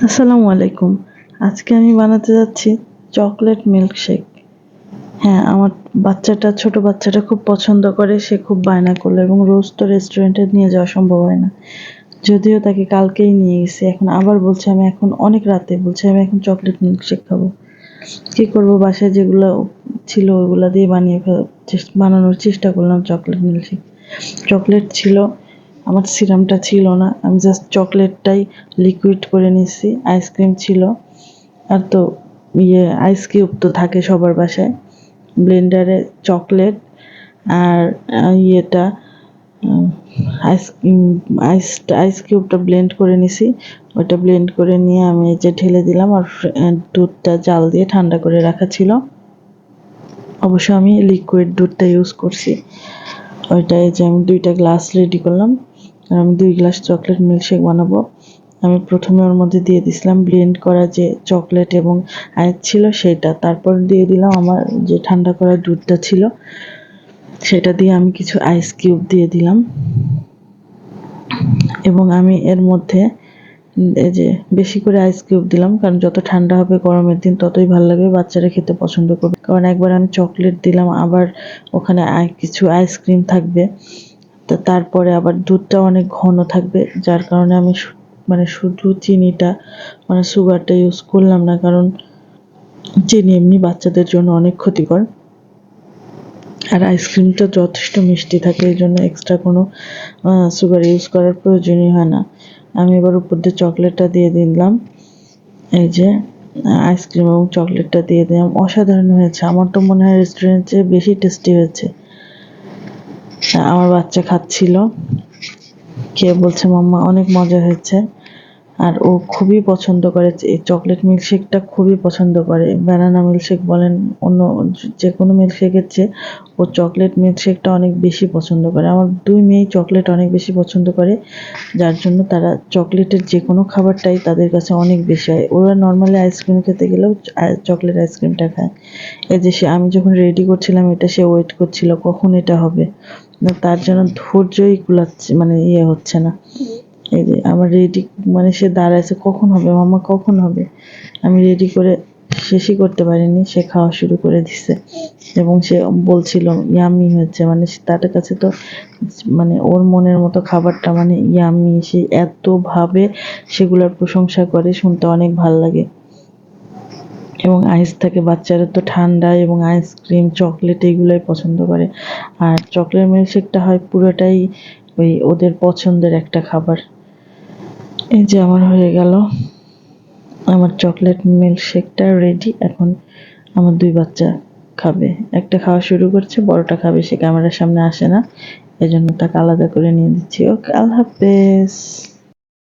আসসালামু আলাইকুম। আজকে আমি বানাতে যাচ্ছি চকলেট মিল্কশেক। হ্যাঁ, আমার ছোট বাচ্চাটা খুব পছন্দ করে, সে খুব বায়না করলো এবং রোজ তো রেস্টুরেন্টে নিয়ে যাওয়া সম্ভব হয় না। যদিও তাকে কালকেই নিয়ে গেছি, এখন আবার বলছে আমি এখন অনেক রাতে বলছে আমি এখন চকলেট মিল্কশেক খাবো। কি করব, বাসায় যেগুলো ছিল ওগুলা দিয়ে বানানোর চেষ্টা করলাম চকলেট মিল্কশেক। চকলেট ছিল, আমার সিরামটা ছিল না, আমি জাস্ট চকলেটটাই লিকুইড করে নিচ্ছি। আইসক্রিম ছিল, আর তো আইস কিউব তো থাকে সবার বাসায়। ব্লেন্ডারে চকলেট আর ইয়েটা আইস আইস আইস কিউবটা ব্লেন্ড করে নিছি। ওটা ব্লেন্ড করে নিয়ে আমি এই যে ঢেলে দিলাম, আর দুধটা জাল দিয়ে ঠান্ডা করে রাখা ছিল। অবশ্য আমি লিকুইড দুধটা ইউজ করছি। ওইটা এই যে আমি 2টা গ্লাস রেডি করলাম, আর আমি 2 গ্লাস চকলেট মিল্কশেক বানাবো। আমি প্রথমে ওর মধ্যে দিয়ে দিছিলাম ব্লেন্ড করা যে চকলেট এবং আইস ছিল সেটা, তারপর দিয়ে দিলাম আমার যে ঠান্ডা করা দুধটা ছিল সেটা দিয়ে আমি কিছু আইস কিউব দিয়ে দিলাম। এবং আমি এর মধ্যে এই যে বেশি করে আইস কিউব দিলাম, কারণ যত ঠান্ডা হবে গরমের দিন ততই ভালো লাগবে, বাচ্চারা খেতে পছন্দ করবে। কারণ একবার আমি চকলেট দিলাম, আবার ওখানে কিছু আইসক্রিম থাকবে, তো তারপরে আবার দুধটা অনেক ঘন থাকবে, যার কারণে আমি শুধু চিনিটা সুগারটা ইউজ করলাম না, কারণ চিনি এমনি বাচ্চাদের জন্য অনেক ক্ষতিকর। আর আইসক্রিমটা যথেষ্ট মিষ্টি থাকে, এই জন্য এক্সট্রা কোনো সুগার ইউজ করার প্রয়োজনই হয় না। আমি এবার উপর দিয়ে চকলেটটা দিয়ে দিলাম, এই যে আইসক্রিম এবং চকলেটটা দিয়ে দিলাম। অসাধারণ হয়েছে, আমার তো মনে হয় রেস্টুরেন্টের চেয়ে বেশি টেস্টি হয়েছে। আমার বাচ্চা খাচ্ছিল, খেয়ে বলছে মাম্মা অনেক মজা হয়েছে। আর ও খুবই পছন্দ করে এই চকলেট মিল্কশেকটা, খুবই পছন্দ করে। ব্যানানা মিল্কশেক বলেন, অন্য যে কোনো মিল্কশেকের চেয়ে ও চকলেট মিল্কশেকটা অনেক বেশি পছন্দ করে। আমার 2 মেয়েই চকলেট অনেক বেশি পছন্দ করে, যার জন্য তারা চকলেটের যে কোনো খাবারটাই তাদের কাছে অনেক বেশি হয়। ওরা নর্মালি আইসক্রিম খেতে গেলেও চকলেট আইসক্রিমটা খায়। এই যে আমি যখন রেডি করছিলাম এটা, সে ওয়েট করছিল কখন এটা হবে, তার জন্য ধৈর্যই কুলাচ্ছে, হচ্ছে না। এই যে আমার রেডি, সে দাঁড়াইছে কখন হবে মাম্মা কখন হবে। আমি রেডি করে শেষই করতে পারিনি, সে খাওয়া শুরু করে দিছে এবং সে বলছিল ইয়াম্মি হয়েছে। তার কাছে তো ওর মনের মতো খাবারটা ইয়াম্মি, সে এতভাবে সেগুলোর প্রশংসা করে, শুনতে অনেক ভাল লাগে। এবং আইস থাকে, বাচ্চারা তো ঠান্ডা এবং আইসক্রিম চকলেট এইগুলোই পছন্দ করে। আর চকলেট মিল্কশেকটা হয় পুরোটাই ওদের পছন্দের একটা খাবার। এই যে আমার হয়ে গেল, আমার চকলেট মিল্কশেকটা রেডি। এখন আমার 2 বাচ্চা খাবে, একটা খাওয়া শুরু করছে, বড়টা খাবে, সে ক্যামেরার সামনে আসে না, এজন্য তাকে আলাদা করে নিয়ে দিচ্ছি। ওকে, আল্লাহ হাফেজ।